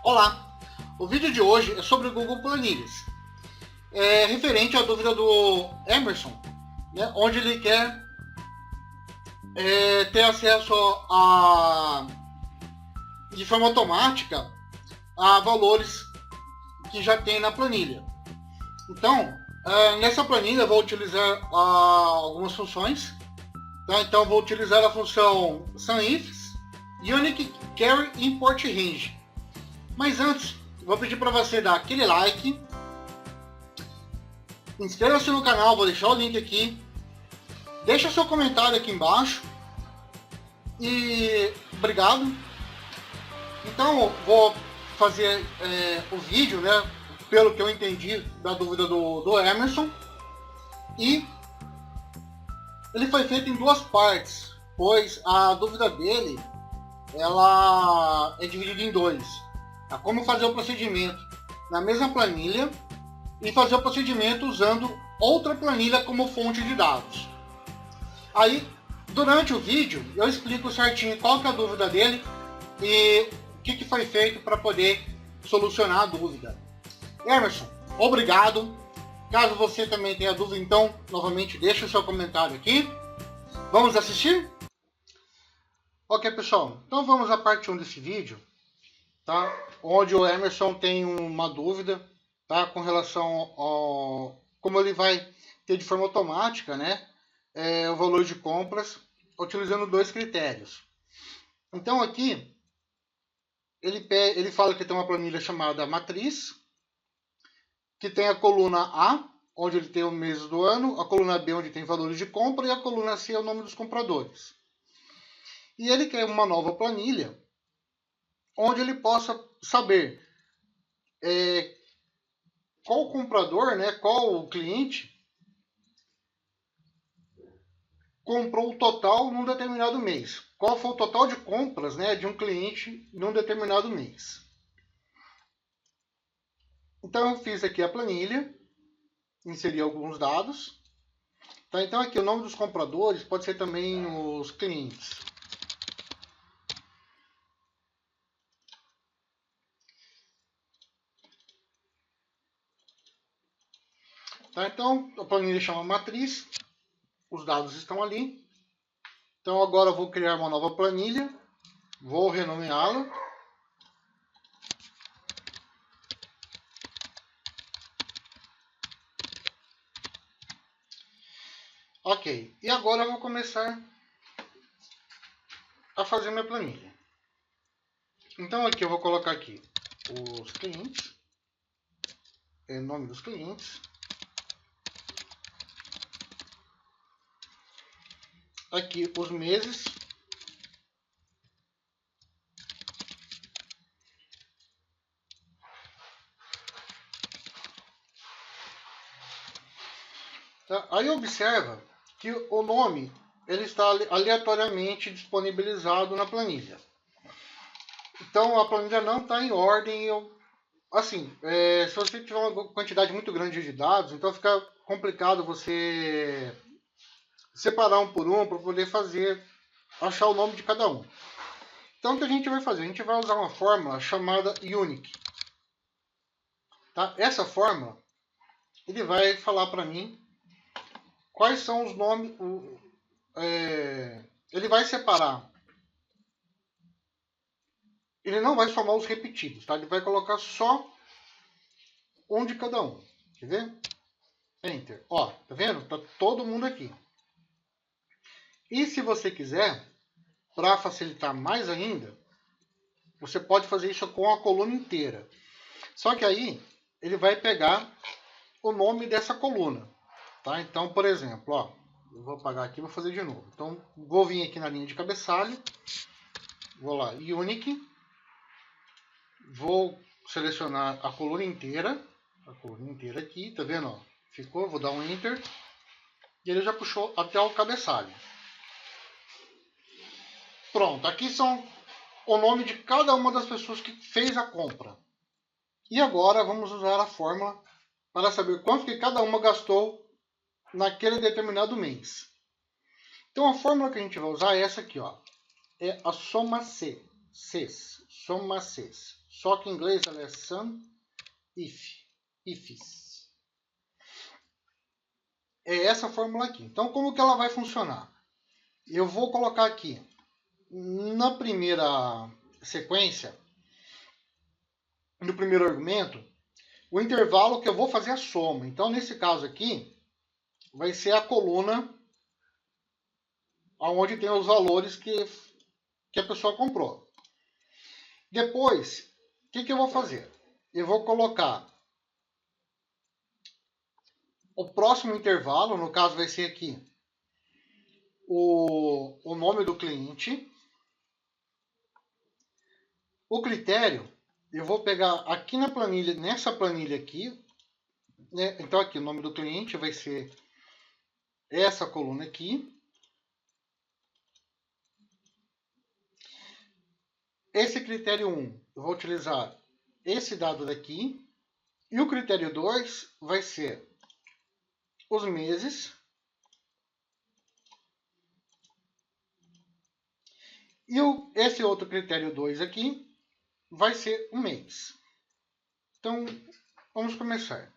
Olá! O vídeo de hoje é sobre o Google Planilhas, referente à dúvida do Emerson, né, onde ele quer ter acesso de forma automática a valores que já tem na planilha. Então, nessa planilha eu vou utilizar algumas funções. Tá? Então, vou utilizar a função SUMIFs, Unique Carry Import Range. Mas antes, vou pedir para você dar aquele like, inscreva-se no canal, vou deixar o link aqui, deixa seu comentário aqui embaixo e obrigado. Então, vou fazer o vídeo, né, pelo que eu entendi da dúvida do Emerson, e ele foi feito em duas partes, pois a dúvida dele ela é dividida em dois. Como fazer o procedimento na mesma planilha e fazer o procedimento usando outra planilha como fonte de dados. Aí, durante o vídeo, eu explico certinho qual que é a dúvida dele e o que foi feito para poder solucionar a dúvida. Emerson, obrigado. Caso você também tenha dúvida, então, novamente, deixe o seu comentário aqui. Vamos assistir? Ok, pessoal. Então, vamos à parte 1 desse vídeo. Tá? Onde o Emerson tem uma dúvida, tá? Com relação ao como ele vai ter de forma automática, né, o valor de compras utilizando dois critérios. Então aqui ele fala que tem uma planilha chamada matriz, que tem a coluna A, onde ele tem o mês do ano, a coluna B, onde tem valores de compra, e a coluna C é o nome dos compradores. E ele quer uma nova planilha onde ele possa saber qual comprador, né, qual cliente comprou o total num determinado mês. Qual foi o total de compras, né, de um cliente num determinado mês. Então eu fiz aqui a planilha, inseri alguns dados. Tá? Então aqui o nome dos compradores pode ser também os clientes. Tá? Então a planilha chama matriz, os dados estão ali. Então agora eu vou criar uma nova planilha, vou renomeá-la. Ok, e agora eu vou começar a fazer minha planilha. Então aqui eu vou colocar aqui os clientes, nome dos clientes. Aqui os meses. Tá? Aí observa que o nome ele está aleatoriamente disponibilizado na planilha. Então a planilha não está em ordem. Assim, se você tiver uma quantidade muito grande de dados, então fica complicado você separar um por um para poder achar o nome de cada um. Então o que a gente vai fazer? A gente vai usar uma fórmula chamada Unique. Tá? Essa fórmula ele vai falar para mim quais são os nomes. Ele vai separar. Ele não vai somar os repetidos, tá? Ele vai colocar só um de cada um. Quer ver? Enter. Ó, tá vendo? Tá todo mundo aqui. E se você quiser, para facilitar mais ainda, você pode fazer isso com a coluna inteira. Só que aí ele vai pegar o nome dessa coluna, tá? Então, por exemplo, ó, eu vou apagar aqui e vou fazer de novo. Então, vou vir aqui na linha de cabeçalho, vou lá, Unique, vou selecionar a coluna inteira aqui, tá vendo? Ó? Ficou, vou dar um Enter, e ele já puxou até o cabeçalho. Pronto, aqui são o nome de cada uma das pessoas que fez a compra. E agora vamos usar a fórmula para saber quanto que cada uma gastou naquele determinado mês. Então a fórmula que a gente vai usar é essa aqui, ó. É a soma C. Cs. Soma Cs. Só que em inglês ela é sum ifs. É essa fórmula aqui. Então, como que ela vai funcionar? Eu vou colocar aqui, na primeira sequência, no primeiro argumento, o intervalo que eu vou fazer a soma. Então, nesse caso aqui, vai ser a coluna onde tem os valores que a pessoa comprou. Depois, o que eu vou fazer? Eu vou colocar o próximo intervalo, no caso vai ser aqui o nome do cliente. O critério, eu vou pegar aqui na planilha, nessa planilha aqui, né? Então aqui o nome do cliente vai ser essa coluna aqui. Esse critério 1, eu vou utilizar esse dado daqui. E o critério 2 vai ser os meses. E esse outro critério 2 aqui vai ser o mês. Então, vamos começar.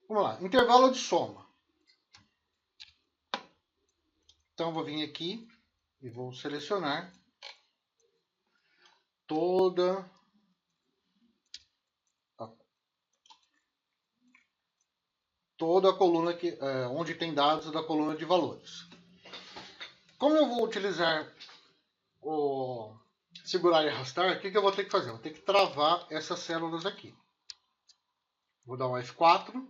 Vamos lá, intervalo de soma. Então, vou vir aqui e vou selecionar toda a coluna onde tem dados da coluna de valores. Como eu vou utilizar o segurar e arrastar, o que eu vou ter que fazer? Eu vou ter que travar essas células aqui. Vou dar um F4,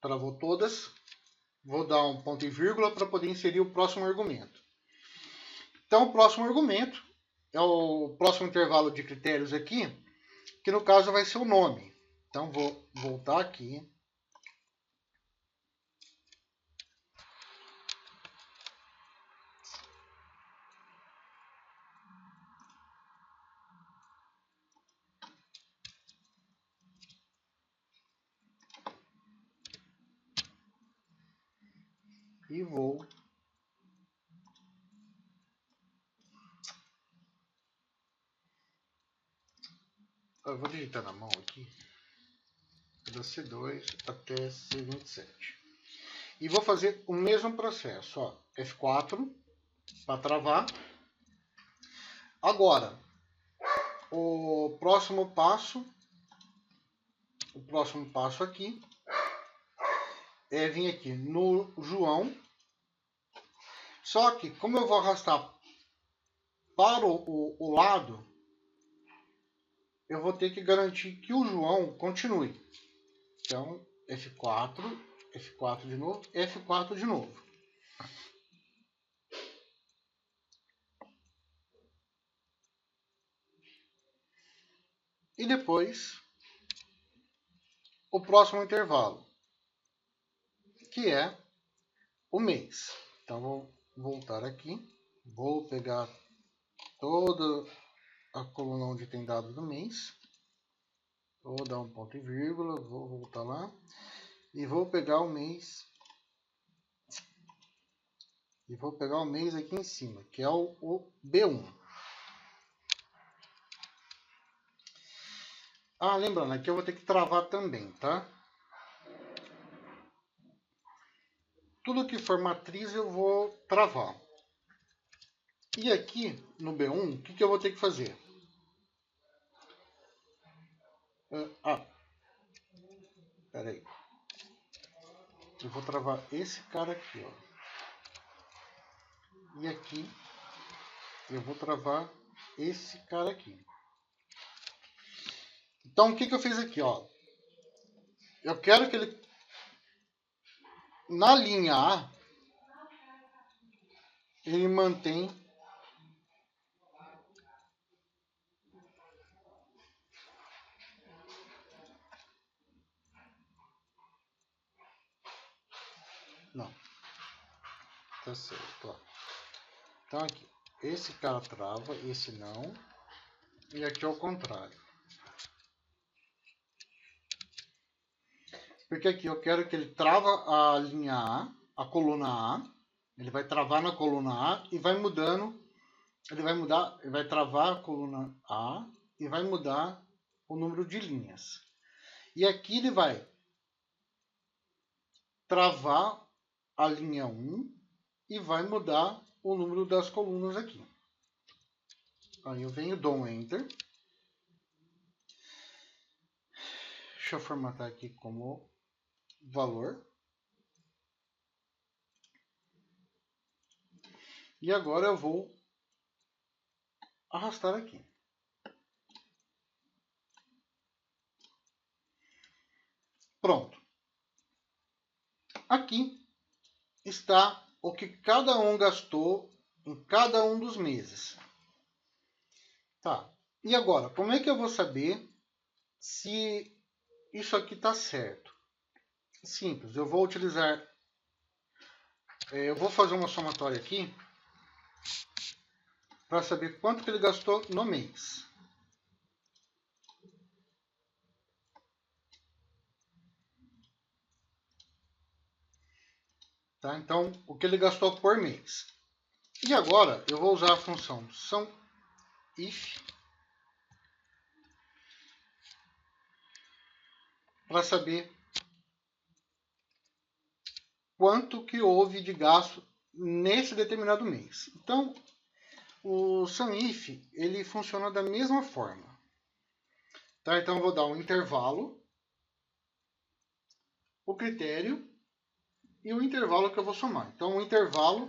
travou todas. Vou dar um ponto e vírgula para poder inserir o próximo argumento. Então, o próximo argumento é o próximo intervalo de critérios aqui, que no caso vai ser o nome. Então, vou voltar aqui. E vou eu vou digitar na mão aqui, da C2 até C27. E vou fazer o mesmo processo, ó, F4 para travar. Agora, o próximo passo aqui é vir aqui no João. Só que, como eu vou arrastar para o lado, eu vou ter que garantir que o João continue. Então, F4, F4 de novo, F4 de novo. E depois, o próximo intervalo, que é o mês. Então, vou voltar aqui, vou pegar toda a coluna onde tem dado do mês, vou dar um ponto e vírgula, vou voltar lá, e vou pegar o mês, aqui em cima, que é o B1. Ah, lembrando, aqui eu vou ter que travar também, tá? Tudo que for matriz eu vou travar. E aqui no B1, o que eu vou ter que fazer? Peraí. Eu vou travar esse cara aqui, ó. E aqui eu vou travar esse cara aqui. Então, o que eu fiz aqui, ó? Eu quero que ele, na linha A, ele mantém não. Tá certo, ó. Então aqui, esse cara trava, esse não. E aqui ao contrário. Porque aqui eu quero que ele trava a linha A, a coluna A. Ele vai travar na coluna A e vai mudando ele vai mudar, ele vai travar a coluna A e vai mudar o número de linhas. E aqui ele vai travar a linha 1 e vai mudar o número das colunas aqui. Aí eu venho, dou um Enter. Deixa eu formatar aqui como valor. E agora eu vou arrastar aqui. Pronto. Aqui está o que cada um gastou em cada um dos meses. Tá. E agora, como é que eu vou saber se isso aqui está certo? Simples. Eu vou utilizar... eu vou fazer uma somatória aqui para saber quanto que ele gastou no mês. Tá? Então, o que ele gastou por mês. E agora, eu vou usar a função SUMIF para saber quanto que houve de gasto nesse determinado mês. Então, o SUMIF, ele funciona da mesma forma. Tá? Então, eu vou dar um intervalo, o critério e o intervalo que eu vou somar. Então, o intervalo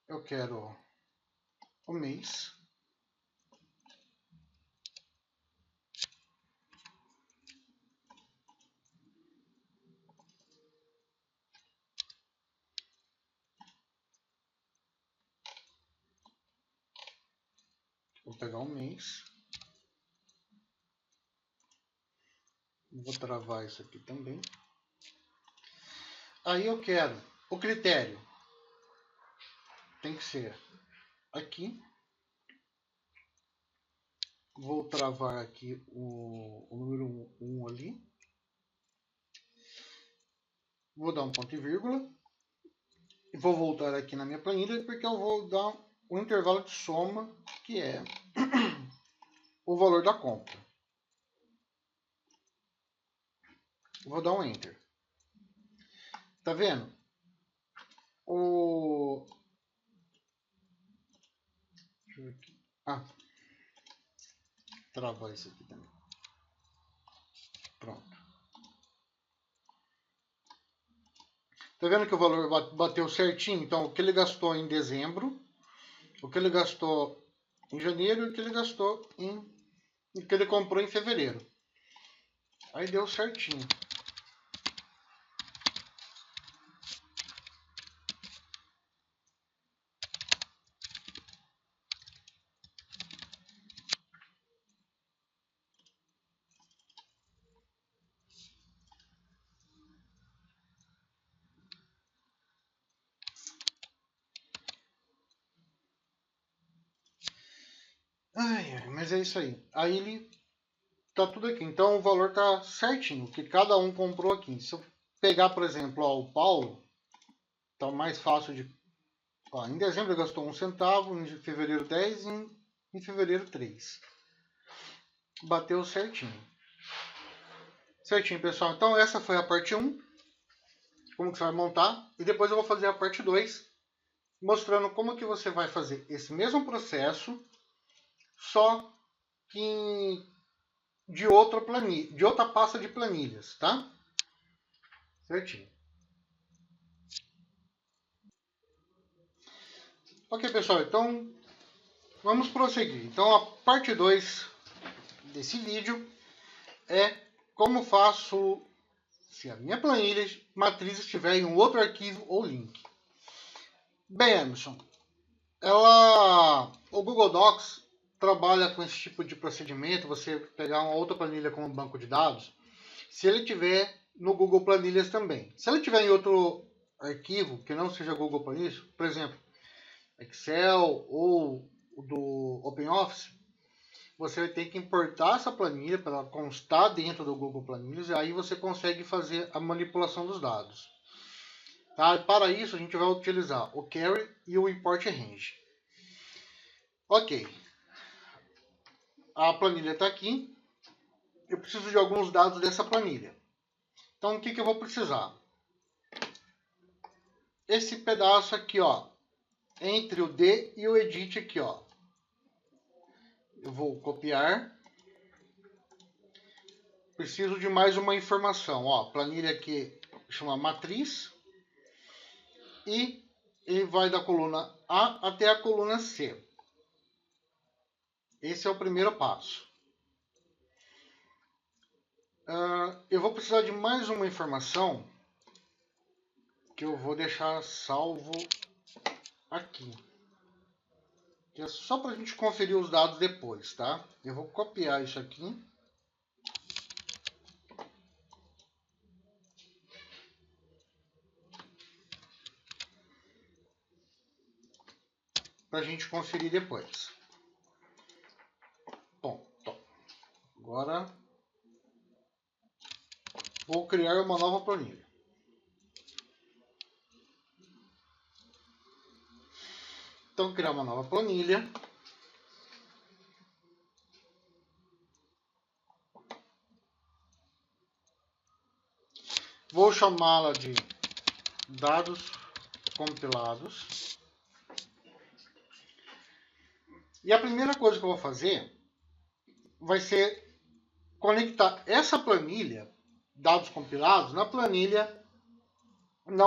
eu quero o mês. Vou pegar um mês. Vou travar isso aqui também. Aí eu quero o critério. Tem que ser aqui. Vou travar aqui o número 1 ali. Vou dar um ponto e vírgula. E vou voltar aqui na minha planilha porque eu vou dar um intervalo de soma, que é o valor da compra. Vou dar um Enter. Tá vendo? Deixa eu ver aqui. Travar isso aqui também. Pronto. Tá vendo que o valor bateu certinho? Então, o que ele gastou em dezembro, o que ele gastou em janeiro e o que ele gastou o que ele comprou em fevereiro. Aí deu certinho. Mas é isso aí. Aí ele tá tudo aqui. Então o valor tá certinho, que cada um comprou aqui. Se eu pegar, por exemplo, o Paulo, tá mais fácil de... em dezembro ele gastou 1 centavo, em fevereiro 10 e em fevereiro 3. Bateu certinho. Certinho, pessoal. Então essa foi a parte 1. Como que você vai montar. E depois eu vou fazer a parte 2, mostrando como que você vai fazer esse mesmo processo, só que de outra planilha, de outra pasta de planilhas, tá? Certinho. Ok, pessoal, então vamos prosseguir. Então a parte 2 desse vídeo é como faço se a minha planilha matriz estiver em um outro arquivo ou link. Bem, Emerson, o Google Docs trabalha com esse tipo de procedimento, você pegar uma outra planilha como banco de dados, se ele tiver no Google Planilhas também. Se ele tiver em outro arquivo que não seja Google Planilhas, por exemplo, Excel ou do OpenOffice, você vai ter que importar essa planilha para ela constar dentro do Google Planilhas e aí você consegue fazer a manipulação dos dados. Tá? Para isso a gente vai utilizar o Query e o Import Range. Ok, a planilha está aqui. Eu preciso de alguns dados dessa planilha. Então o que eu vou precisar? Esse pedaço aqui, ó, entre o D e o Edit aqui, ó. Eu vou copiar. Preciso de mais uma informação, ó. Planilha aqui chama matriz. E ele vai da coluna A até a coluna C. Esse é o primeiro passo. Eu vou precisar de mais uma informação que eu vou deixar salvo aqui. Que é só para a gente conferir os dados depois, tá? Eu vou copiar isso aqui. Para a gente conferir depois. Bom, agora vou criar uma nova planilha. Então, criar uma nova planilha. Vou chamá-la de dados compilados. E a primeira coisa que eu vou fazer vai ser conectar essa planilha, dados compilados, na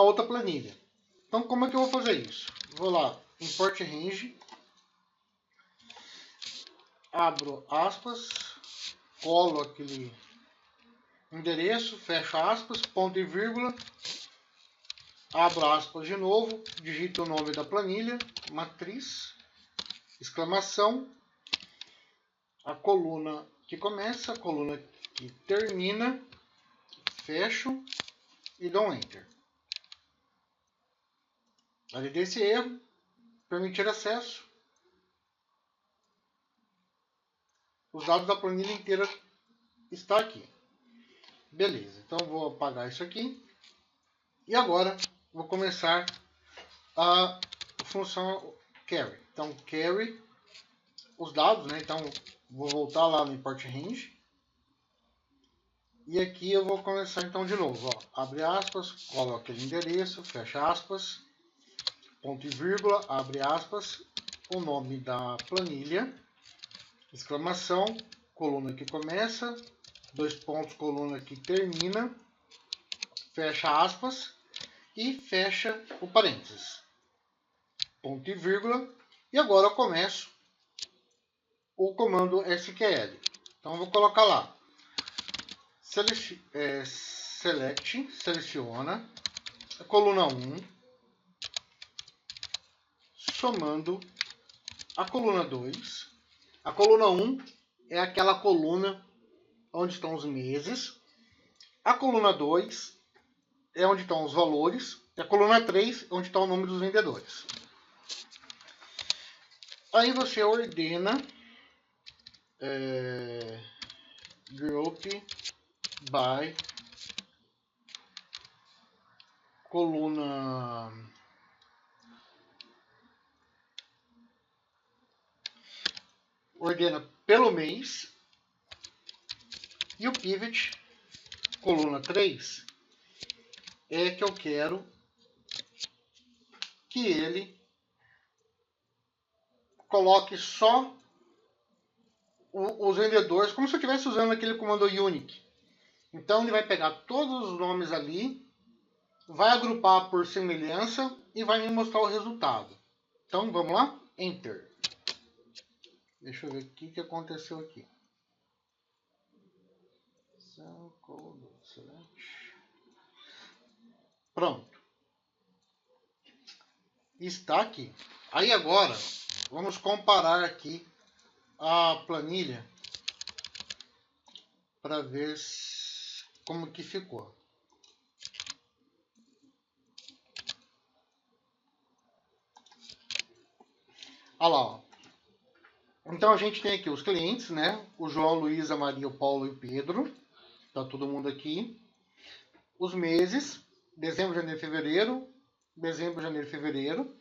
outra planilha. Então, como é que eu vou fazer isso? Vou lá, Import Range, abro aspas, colo aquele endereço, fecho aspas, ponto e vírgula, abro aspas de novo, digito o nome da planilha, matriz, exclamação, a coluna que começa, a coluna que termina, fecho e dou um Enter. Validei esse erro, permitir acesso. Os dados da planilha inteira está aqui. Beleza, então vou apagar isso aqui. E agora vou começar a função Query. Então, Query os dados, né? Então, vou voltar lá no Import Range. E aqui eu vou começar então de novo. Ó. Abre aspas, coloca aquele endereço, fecha aspas, ponto e vírgula, abre aspas, o nome da planilha, exclamação, coluna que começa, dois pontos, coluna que termina, fecha aspas e fecha o parênteses, ponto e vírgula. E agora eu começo o comando SQL. Então eu vou colocar lá seleciona a coluna 1, somando a coluna 2. A coluna 1 é aquela coluna onde estão os meses. A coluna 2 é onde estão os valores. E a coluna 3 é onde está o nome dos vendedores. Aí você ordena group by coluna ordena pelo mês e o pivot coluna 3 é que eu quero que ele coloque só os vendedores, como se eu estivesse usando aquele comando unique. Então ele vai pegar todos os nomes ali, vai agrupar por semelhança e vai me mostrar o resultado. Então vamos lá? Enter. Deixa eu ver o que aconteceu aqui. Pronto. Está aqui. Aí agora, vamos comparar aqui a planilha para ver como que ficou. Olha lá, ó. Então a gente tem aqui os clientes, né? O João, Luísa, Maria, o Paulo e o Pedro. Tá todo mundo aqui. Os meses, dezembro, janeiro, fevereiro. Dezembro, janeiro, fevereiro.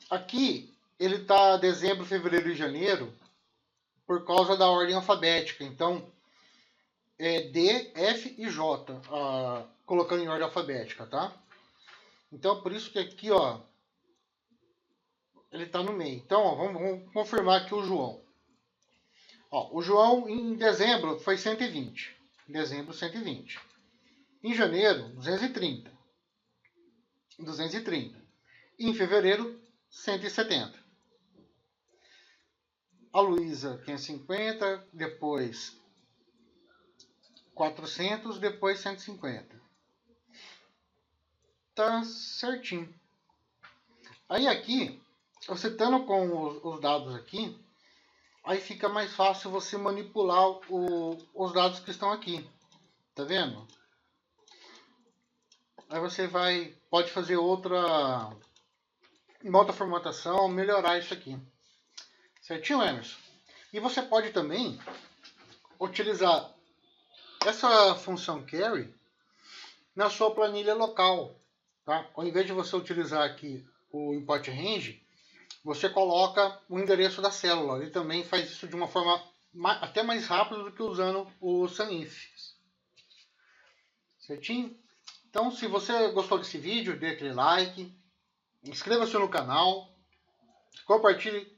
Aqui ele tá dezembro, fevereiro e janeiro por causa da ordem alfabética. Então é D, F e J, colocando em ordem alfabética, tá? Então por isso que aqui, ó, ele tá no meio. Então, ó, vamos confirmar aqui o João. Ó, o João em dezembro foi 120. Em dezembro, 120. Em janeiro, 230. 230. E em fevereiro, 170. A Luísa, 550. Depois 400. Depois 150. Tá certinho. Aí aqui, você estando com os dados aqui, aí fica mais fácil você manipular os dados que estão aqui. Tá vendo? Aí você pode fazer uma outra formatação, melhorar isso aqui. Certinho, Emerson? E você pode também utilizar essa função carry na sua planilha local. Tá? Ao invés de você utilizar aqui o import range, você coloca o endereço da célula. Ele também faz isso de uma forma até mais rápida do que usando o Sanif. Certinho? Então, se você gostou desse vídeo, dê aquele like, inscreva-se no canal, compartilhe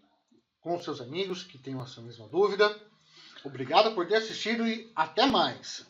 com seus amigos que tenham essa mesma dúvida. Obrigado por ter assistido e até mais!